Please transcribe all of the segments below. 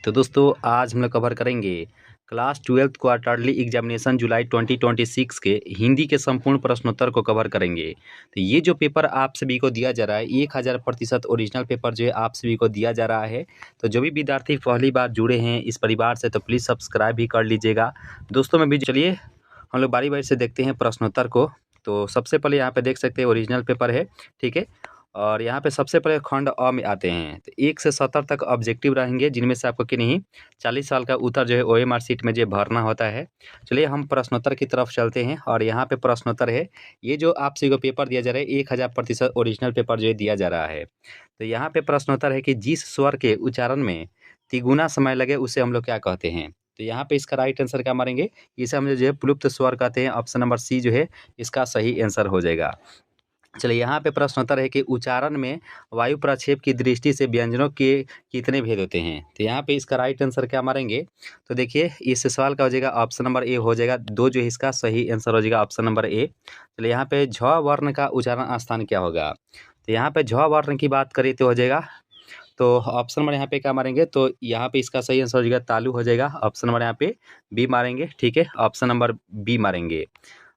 तो दोस्तों आज हम लोग कवर करेंगे क्लास 12th क्वार्टरली एग्जामिनेशन जुलाई 2026 के हिंदी के संपूर्ण प्रश्नोत्तर को कवर करेंगे। तो ये जो पेपर आप सभी को दिया जा रहा है 1000% ओरिजिनल पेपर जो है आप सभी को दिया जा रहा है। तो जो भी विद्यार्थी पहली बार जुड़े हैं इस परिवार से तो प्लीज़ सब्सक्राइब भी कर लीजिएगा। दोस्तों में भी चलिए हम लोग बारी बारी से देखते हैं प्रश्नोत्तर को। तो सबसे पहले यहाँ पे देख सकते हैं ओरिजिनल पेपर है, ठीक है। और यहाँ पे सबसे पहले खंड अ में आते हैं तो 1 से 70 तक ऑब्जेक्टिव रहेंगे, जिनमें से आपको कि नहीं 40 साल का उत्तर जो है ओएमआर शीट में जो भरना होता है। चलिए हम प्रश्नोत्तर की तरफ चलते हैं और यहाँ पे प्रश्नोत्तर है। ये जो आप सभी को पेपर दिया जा रहा है 1000% ओरिजिनल पेपर जो है दिया जा रहा है। तो यहाँ पे प्रश्नोत्तर है कि जिस स्वर के उच्चारण में तिगुना समय लगे उसे हम लोग क्या कहते हैं। तो यहाँ पे इसका राइट आंसर क्या मारेंगे, इसे हम जो है प्लुप्त स्वर कहते हैं। ऑप्शन नंबर सी जो है इसका सही आंसर हो जाएगा। चलिए यहाँ पे प्रश्नोत्तर है कि उच्चारण में वायु प्रक्षेप की दृष्टि से व्यंजनों के कितने भेद होते हैं। तो यहाँ पे इसका राइट आंसर क्या मारेंगे, तो देखिए इस सवाल का हो जाएगा ऑप्शन नंबर ए हो जाएगा। 2 जो है इसका सही आंसर हो जाएगा ऑप्शन नंबर ए। चलिए यहाँ पे झ वर्ण का उच्चारण स्थान क्या होगा। तो यहाँ पे झ वर्ण की बात करें तो हो जाएगा, तो ऑप्शन नंबर यहाँ पे क्या मारेंगे, तो यहाँ पे इसका सही आंसर हो जाएगा तालु हो जाएगा। ऑप्शन नंबर यहाँ पे बी मारेंगे, ठीक है, ऑप्शन नंबर बी मारेंगे।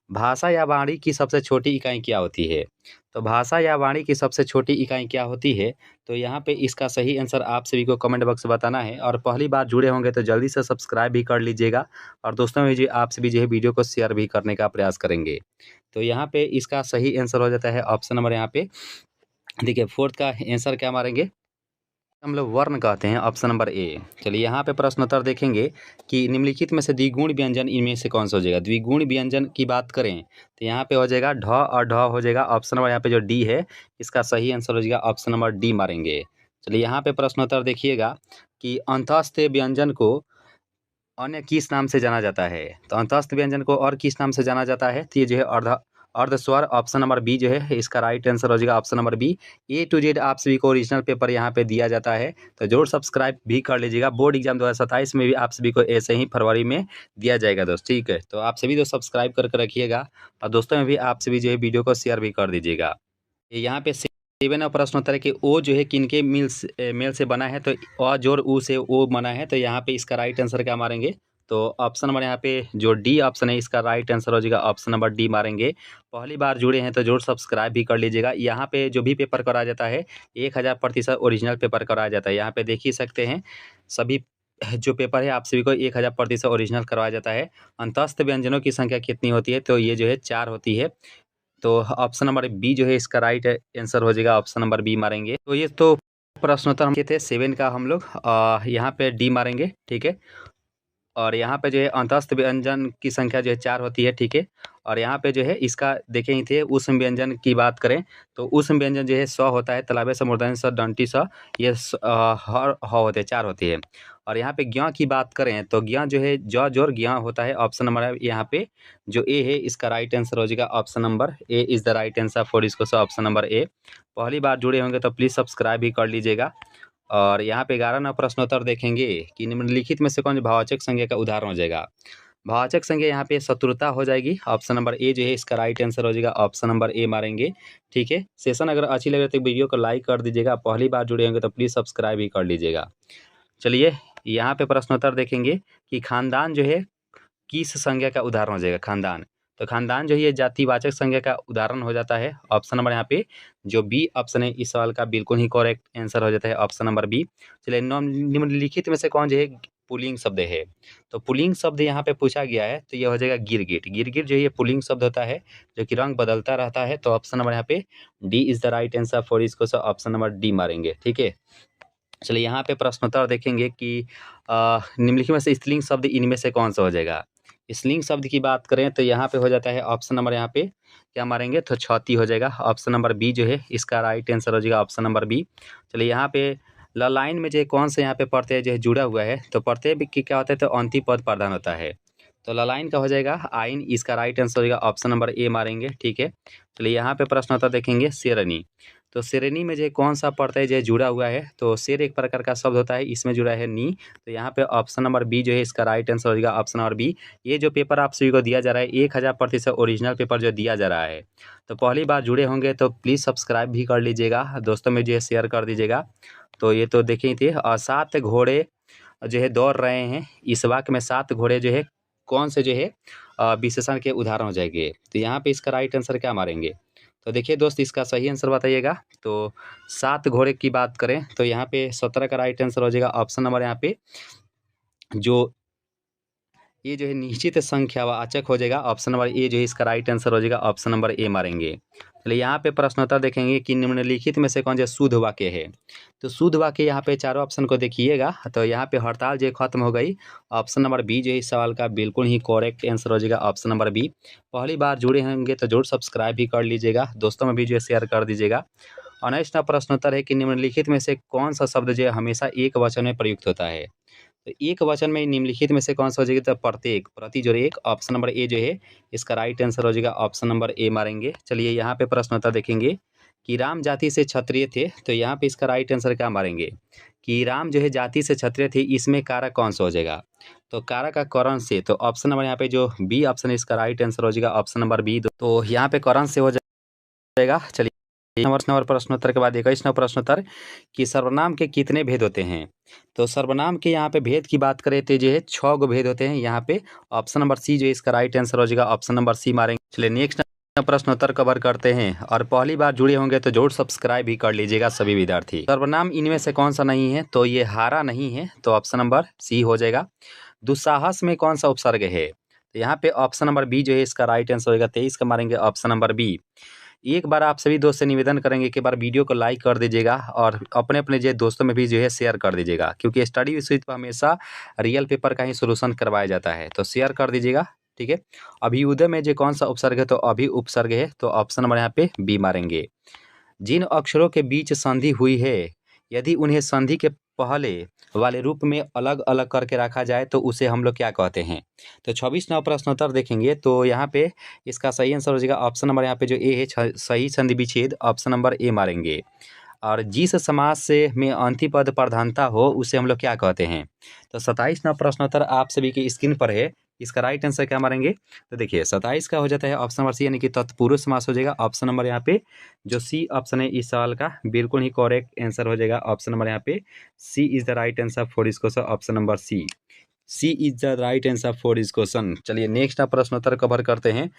भाषा या वाणी की सबसे छोटी इकाई क्या होती है। तो भाषा या वाणी की सबसे छोटी इकाई क्या होती है, तो यहाँ पे इसका सही आंसर आप सभी को कमेंट बॉक्स में बताना है। और पहली बार जुड़े होंगे तो जल्दी से सब्सक्राइब भी कर लीजिएगा और दोस्तों में जो आप सभी जो है वीडियो को शेयर भी करने का प्रयास करेंगे। तो यहाँ पे इसका सही आंसर हो जाता है ऑप्शन नंबर यहाँ पे देखिए 4th का आंसर क्या मारेंगे, हम लोग वर्ण कहते हैं, ऑप्शन नंबर ए। चलिए यहाँ पे प्रश्नोत्तर देखेंगे कि निम्नलिखित में से द्विगुण व्यंजन इनमें से कौन सा हो जाएगा। द्विगुण व्यंजन की बात करें तो यहाँ पे हो जाएगा ढ और ढ हो जाएगा। ऑप्शन नंबर यहाँ पे जो डी है इसका सही आंसर हो जाएगा ऑप्शन नंबर डी मारेंगे। चलिए यहाँ पे प्रश्नोत्तर देखिएगा कि अंतस्थ व्यंजन को अन्य किस नाम से जाना जाता है। तो अंतस्थ व्यंजन को और किस नाम से जाना जाता है, तो ये जो है अर्धस्वर। ऑप्शन नंबर बी जो है इसका राइट आंसर हो जाएगा option number B. A to Z आप सभी को ओरिजिनल पेपर यहाँ पे दिया जाता है, तो जरूर सब्सक्राइब भी कर लीजिएगा। बोर्ड एग्जाम 2027 में भी आप सभी को ऐसे ही फरवरी में दिया जाएगा दोस्त, ठीक है। तो आप सभी दोस्त सब्सक्राइब करके रखिएगा और दोस्तों में भी आप सभी जो है वीडियो को शेयर भी कर दीजिएगा। यहाँ पे 7 प्रश्नोत्तर है कि ओ जो है किनके मेल से बना है, तो अ जोड़ ऊ से ओ बना है। तो यहाँ पे इसका राइट आंसर क्या मारेंगे, तो ऑप्शन नंबर यहाँ पे जो डी ऑप्शन है इसका राइट आंसर हो जाएगा ऑप्शन नंबर डी मारेंगे। पहली बार जुड़े हैं तो जरूर सब्सक्राइब भी कर लीजिएगा। यहाँ पे जो भी पेपर कराया जाता है 1000% ओरिजिनल पेपर कराया जाता है। यहाँ पे देख ही सकते हैं सभी जो पेपर है आप सभी को 1000% ओरिजिनल करवाया जाता है। अंतस्थ व्यंजनों की संख्या कितनी होती है, तो ये जो है 4 होती है। तो ऑप्शन नंबर बी जो है इसका राइट आंसर हो जाएगा, ऑप्शन नंबर बी मारेंगे। तो ये तो प्रश्नोत्तर हम थे 7 का, हम लोग यहाँ पे डी मारेंगे, ठीक है। और यहाँ पे जो है अंतस्थ व्यंजन की संख्या जो है 4 होती है, ठीक है। और यहाँ पे जो है इसका देखे ही थे उष्म व्यंजन की बात करें तो उष्म व्यंजन जो है 100 होता है, तलाबे स, मूर्धन्य स, दंती स, ये हर ह होते हैं 4 होती है। और यहाँ पे ज्ञ की बात करें तो ज्ञ जो है ज जोर ज्ञ होता है। ऑप्शन नंबर यहाँ पे जो ए है इसका राइट आंसर हो जाएगा option number A is the right answer for इसको, ऑप्शन नंबर ए। पहली बार जुड़े होंगे तो प्लीज़ सब्सक्राइब भी कर लीजिएगा। और यहाँ पे 11वां प्रश्नोत्तर देखेंगे कि निम्नलिखित में से कौन भाववाचक संज्ञा का उदाहरण हो जाएगा। भाववाचक संज्ञा यहाँ पे शत्रुता हो जाएगी। ऑप्शन नंबर ए जो है इसका राइट आंसर हो जाएगा, ऑप्शन नंबर ए मारेंगे, ठीक है। सेशन अगर अच्छी लगे तो वीडियो को लाइक कर दीजिएगा। पहली बार जुड़े होंगे तो प्लीज़ सब्सक्राइब भी कर लीजिएगा। चलिए यहाँ पे प्रश्नोत्तर देखेंगे कि खानदान जो है किस संज्ञा का उदाहरण हो जाएगा। खानदान, तो खानदान जो है ये जातिवाचक संज्ञा का उदाहरण हो जाता है। ऑप्शन नंबर यहाँ पे जो बी ऑप्शन है इस सवाल का बिल्कुल ही करेक्ट आंसर हो जाता है, ऑप्शन नंबर बी। चलिए निम्नलिखित में से कौन जो है पुल्लिंग शब्द है। तो पुल्लिंग शब्द यहाँ पे पूछा गया है तो ये हो जाएगा गिरगिट। गिरगिट जो है ये पुल्लिंग शब्द होता है जो कि रंग बदलता रहता है। तो ऑप्शन नंबर यहाँ पे D is the right answer for इसको, ऑप्शन नंबर डी मारेंगे, ठीक है। चलिए यहाँ पे प्रश्नोत्तर देखेंगे कि निम्नलिखित में से स्त्रीलिंग शब्द इनमें से कौन सा हो जाएगा। स्त्रीलिंग शब्द की बात करें तो यहाँ पे हो जाता है ऑप्शन नंबर यहाँ पे क्या मारेंगे, तो छती हो जाएगा। ऑप्शन नंबर बी जो है इसका राइट आंसर हो जाएगा, ऑप्शन नंबर बी। चलिए यहाँ पे ल लाइन में जो है कौन सा यहाँ पे प्रत्यय जो है जुड़ा हुआ है, तो प्रत्यय की क्या होता है, तो अंतिम पद प्रधान होता है। तो ल लाइन का हो जाएगा आइन, इसका राइट आंसर हो जाएगा ऑप्शन नंबर ए मारेंगे, ठीक है। चलिए यहाँ पे प्रश्न होता देखेंगे शेरनी। तो शेरनी में जो है कौन सा प्रत्यय जो है जुड़ा हुआ है, तो शेर एक प्रकार का शब्द होता है, इसमें जुड़ा है नी। तो यहाँ पे ऑप्शन नंबर बी जो है इसका राइट आंसर हो जाएगा, ऑप्शन नंबर बी। ये जो पेपर आप सभी को दिया जा रहा है 1000% ओरिजिनल पेपर जो दिया जा रहा है। तो पहली बार जुड़े होंगे तो प्लीज़ सब्सक्राइब भी कर लीजिएगा, दोस्तों में जो है शेयर कर दीजिएगा। तो ये तो देखे ही थे। और 7 घोड़े जो है दौड़ रहे हैं, इस वाक्य में 7 घोड़े जो है कौन से जो है विशेषण के उदाहरण हो जाएंगे। तो यहाँ पे इसका राइट आंसर क्या मारेंगे? तो देखिए दोस्त, इसका सही आंसर बताइएगा। तो 7 घोड़े की बात करें तो यहाँ पे 17 का राइट आंसर हो जाएगा ऑप्शन नंबर यहाँ पे जो ये जो है निश्चित संख्यावाचक हो जाएगा। ऑप्शन नंबर ए जो है इसका राइट आंसर हो जाएगा। ऑप्शन नंबर ए मारेंगे। चलिए यहाँ पे प्रश्नोत्तर देखेंगे कि निम्नलिखित में से कौन सा शुद्ध वाक्य है। तो शुद्ध वाक्य यहाँ पे चारों ऑप्शन को देखिएगा। तो यहाँ पे हड़ताल जो खत्म हो गई, ऑप्शन नंबर बी जो है इस सवाल का बिल्कुल ही करेक्ट आंसर हो जाएगा। Option number B. पहली बार जुड़े होंगे तो जरूर सब्सक्राइब भी कर लीजिएगा, दोस्तों में भी जो है शेयर कर दीजिएगा। और नेक्स्ट प्रश्नोत्तर है कि निम्नलिखित में से कौन सा शब्द जो है हमेशा एक वचन में प्रयुक्त होता है। तो एक वचन में निम्नलिखित में से कौन सा हो जाएगा? तो प्रत्येक, प्रति जो एक। ऑप्शन नंबर ए जो है इसका राइट आंसर हो जाएगा। ऑप्शन नंबर ए मारेंगे। चलिए यहाँ पे प्रश्नोत्तर देखेंगे कि राम जाति से क्षत्रिय थे। तो यहाँ पे इसका राइट आंसर क्या मारेंगे कि राम जो है जाति से क्षत्रिय थे, इसमें कारक कौन सा हो जाएगा? तो कारक का करण से। तो ऑप्शन नंबर यहाँ पे जो बी ऑप्शन है इसका राइट आंसर हो जाएगा। Option number B. तो यहाँ पे करण से हो जाएगा। चलिए नंबर प्रश्नोत्तर के बाद 21 नंबर प्रश्नोत्तर कि सर्वनाम के कितने भेद होते हैं। तो सर्वनाम के यहाँ पे भेद की बात करें तो जो है 6 गो भेद होते हैं यहाँ पे। ऑप्शन नंबर सी जो है इसका राइट आंसर हो जाएगा। ऑप्शन नंबर सी मारेंगे। चलिए नेक्स्ट प्रश्नोत्तर कवर करते हैं। और पहली बार जुड़े होंगे तो जरूर सब्सक्राइब भी कर लीजिएगा सभी विद्यार्थी। सर्वनाम इनमें से कौन सा नहीं है? तो ये हारा नहीं है, तो ऑप्शन नंबर सी हो जाएगा। दुस्साहस में कौन सा उपसर्ग है? तो यहाँ पे ऑप्शन नंबर बी जो है इसका राइट आंसर होगा। 23 का मारेंगे ऑप्शन नंबर बी। एक बार आप सभी दोस्त से निवेदन करेंगे कि बार वीडियो को लाइक कर दीजिएगा और अपने अपने जो दोस्तों में भी जो है शेयर कर दीजिएगा, क्योंकि स्टडी विषय पर हमेशा रियल पेपर का ही सोल्यूशन करवाया जाता है। तो शेयर कर दीजिएगा, ठीक है। अभियुदय में जो कौन सा उपसर्ग है? तो अभी उपसर्ग है, तो ऑप्शन नंबर यहाँ पे बी मारेंगे। जिन अक्षरों के बीच संधि हुई है, यदि उन्हें संधि के पहले वाले रूप में अलग अलग करके रखा जाए तो उसे हम लोग क्या कहते हैं? तो 26 नंबर प्रश्नोत्तर देखेंगे तो यहाँ पे इसका सही आंसर हो जाएगा ऑप्शन नंबर यहाँ पे जो ए है सही संधि विच्छेद। ऑप्शन नंबर ए मारेंगे। और जिस समास से में अंतिम पद प्रधानता हो उसे हम लोग क्या कहते हैं? तो 27 नंबर प्रश्नोत्तर आप सभी की स्क्रीन पर है। इसका राइट आंसर क्या मारेंगे? तो देखिए 27 का हो जाता है ऑप्शन नंबर सी, यानी कि तत्पुरुष समास हो जाएगा। ऑप्शन नंबर यहाँ पे जो सी ऑप्शन है इस सवाल का बिल्कुल ही करेक्ट आंसर हो जाएगा। ऑप्शन नंबर यहाँ पे C is the right answer for this question. Option number C, C is the right answer for this question. चलिए नेक्स्ट प्रश्नोत्तर कवर करते हैं।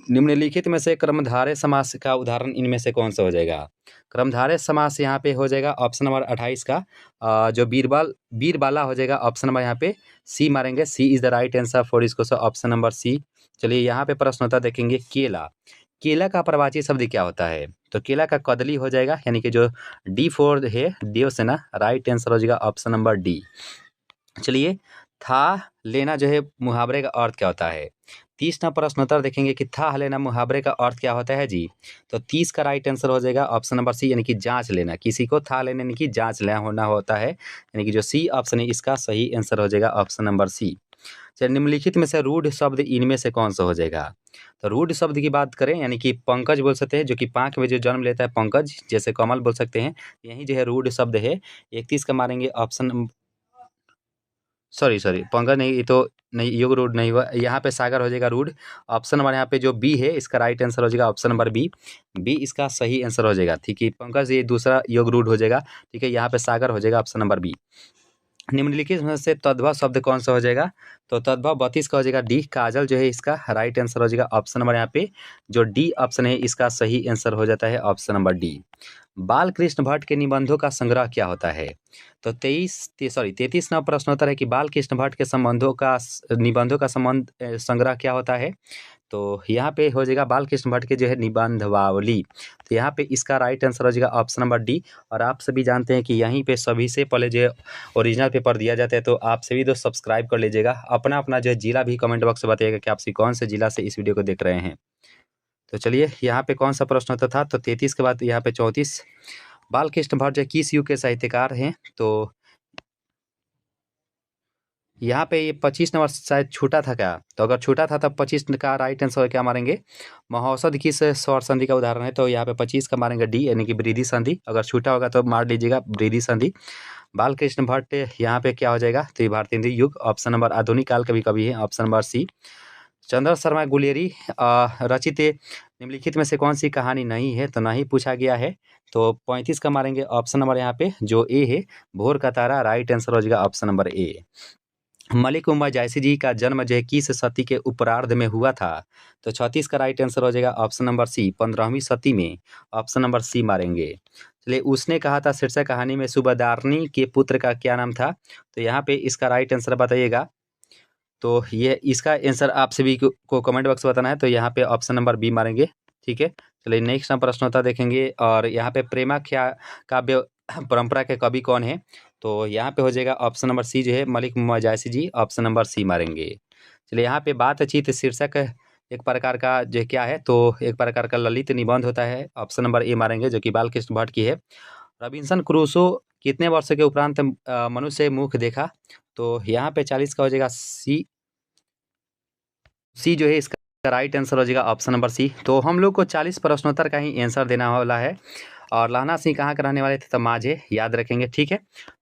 निम्नलिखित में से कर्मधारय समास का उदाहरण इनमें से कौन सा हो जाएगा? कर्मधारय समास यहाँ पे हो जाएगा ऑप्शन नंबर 28 का जो बीरबाला हो जाएगा। ऑप्शन नंबर यहाँ पे सी मारेंगे। C is the right answer for इसको ऑप्शन नंबर सी। चलिए यहाँ पे प्रश्न होता देखेंगे केला। केला का प्रवाची शब्द क्या होता है? तो केला का कदली हो जाएगा, यानी कि जो D4 है देवसेना, राइट आंसर हो जाएगा ऑप्शन नंबर डी। चलिए था लेना जो है मुहावरे का अर्थ क्या होता है? 30 ना प्रश्नोत्तर देखेंगे कि था लेना मुहावरे का अर्थ क्या होता है जी। तो 30 का राइट आंसर हो जाएगा ऑप्शन नंबर सी, यानी कि जांच लेना। किसी को था लेने यानी कि जांच लेना होना होता है, यानी कि जो सी ऑप्शन है इसका सही आंसर हो जाएगा ऑप्शन नंबर सी। चलिए निम्नलिखित में से रूढ़ शब्द इनमें से कौन सा हो जाएगा? तो रूढ़ शब्द की बात करें, यानी कि पंकज बोल सकते हैं, जो कि पाँख में जो जन्म लेता है पंकज, जैसे कमल बोल सकते हैं, यही जो है रूढ़ शब्द है। 31 का मारेंगे ऑप्शन सॉरी पंकज नहीं, ये तो नहीं, योग रूढ़ नहीं हुआ, यहाँ पे सागर हो जाएगा रूढ़। ऑप्शन नंबर यहाँ पे जो बी है इसका राइट आंसर हो जाएगा ऑप्शन नंबर बी। बी इसका सही आंसर हो जाएगा, ठीक है। पंकज ये दूसरा योग रूढ़ हो जाएगा, ठीक है। यहाँ पे सागर हो जाएगा ऑप्शन नंबर बी। निम्नलिखित में से तद्भव शब्द कौन सा हो जाएगा? तो तद्भव 32 का हो जाएगा डी, काजल जो है इसका राइट आंसर हो जाएगा ऑप्शन नंबर यहाँ पे जो डी ऑप्शन है इसका सही आंसर हो जाता है ऑप्शन नंबर डी। बाल कृष्ण भट्ट के निबंधों का संग्रह क्या होता है? तो 33 नंबर प्रश्नोत्तर है कि बाल कृष्ण भट्ट के निबंधों का संग्रह क्या होता है? तो यहाँ पे हो जाएगा बाल कृष्ण भट्ट के जो है निबंधवावली। तो यहाँ पे इसका राइट आंसर हो जाएगा ऑप्शन नंबर डी। और आप सभी जानते हैं कि यहीं पे सभी से पहले जो ओरिजिनल पेपर दिया जाता है, तो आप सभी दोस्त सब्सक्राइब कर लीजिएगा। अपना अपना जो है जिला भी कमेंट बॉक्स में बताइएगा कि आप सभी कौन से जिला से इस वीडियो को देख रहे हैं। तो चलिए यहाँ पे कौन सा प्रश्न होता था? तो 33 के बाद यहाँ पे 34, बाल कृष्ण भट्ट जो किस युग के साहित्यकार हैं? तो यहाँ पे ये 25 नंबर शायद छूटा था क्या? तो अगर छूटा था तब 25 का राइट आंसर क्या मारेंगे? महौषध किस स्वर संधि का उदाहरण है? तो यहाँ पे 25 का मारेंगे डी, यानी कि वृद्धि संधि। अगर छूटा होगा तो मार लीजिएगा वृद्धि संधि। बाल कृष्ण भट्ट यहाँ पे क्या हो जाएगा? तो ये भारतीय हिंदी युग। ऑप्शन नंबर आधुनिक काल का भी कवि है, ऑप्शन नंबर सी। चंद्र शर्मा गुलेरी रचित निम्नलिखित में से कौन सी कहानी नहीं है, तो नहीं पूछा गया है। तो 35 का मारेंगे ऑप्शन नंबर यहाँ पे जो ए है, भोर का तारा, राइट आंसर हो जाएगा ऑप्शन नंबर ए। मलिक उमा जायसी जी का जन्म जो है किस सदी के उत्तरार्ध में हुआ था, तो 36 का राइट आंसर हो जाएगा ऑप्शन नंबर सी, 15वीं सदी में, ऑप्शन नंबर सी मारेंगे। चलिए, उसने कहा था शीर्षक कहानी में सुबेदारनी के पुत्र का क्या नाम था, तो यहाँ पे इसका राइट आंसर बताइएगा। तो ये इसका आंसर आप सभी को कमेंट बॉक्स में बताना है, तो यहाँ पे ऑप्शन नंबर बी मारेंगे। ठीक है, चलिए नेक्स्ट हम प्रश्नोत्तर देखेंगे। और यहाँ पे प्रेमाख्या काव्य परंपरा के कवि कौन है, तो यहाँ पे हो जाएगा ऑप्शन नंबर सी जो है मलिक मुहम्मद जायसी जी, ऑप्शन नंबर सी मारेंगे। चलिए, यहाँ पे बातचीत शीर्षक एक प्रकार का जो क्या है, तो एक प्रकार का ललित निबंध होता है, ऑप्शन नंबर ए मारेंगे, जो कि बालकृष्ण भट्ट की है। रॉबिन्सन क्रूसो कितने वर्षों के उपरांत मनुष्य मुख देखा, तो यहाँ पे 40 का हो जाएगा सी जो है इसका राइट आंसर हो जाएगा ऑप्शन नंबर सी। तो हम लोग को 40 प्रश्नोत्तर का ही आंसर देना वाला है। और लाना सिंह कहाँ के रहने वाले थे, तो माझे, याद रखेंगे। ठीक है,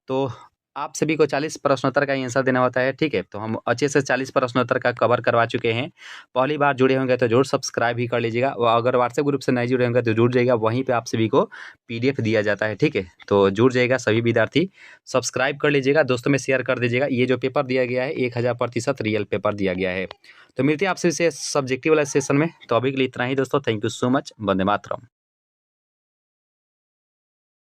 तो आप सभी को 40 प्रश्नोत्तर का आंसर देना होता है। ठीक है, तो हम अच्छे से 40 प्रश्नोत्तर का कवर करवा चुके हैं। पहली बार जुड़े होंगे तो जरूर सब्सक्राइब भी कर लीजिएगा, और अगर व्हाट्सएप ग्रुप से नहीं जुड़े होंगे तो जुड़ जाइएगा, वहीं पे आप सभी को PDF दिया जाता है। ठीक है, तो जुड़ जाइएगा सभी विद्यार्थी, सब्सक्राइब कर लीजिएगा, दोस्तों में शेयर कर दीजिएगा। ये जो पेपर दिया गया है 1000% रियल पेपर दिया गया है। तो मिलते हैं आपसे सब्जेक्टिव वाला सेशन में, तो अभी के लिए इतना ही दोस्तों। Thank you so much. Vande Mataram.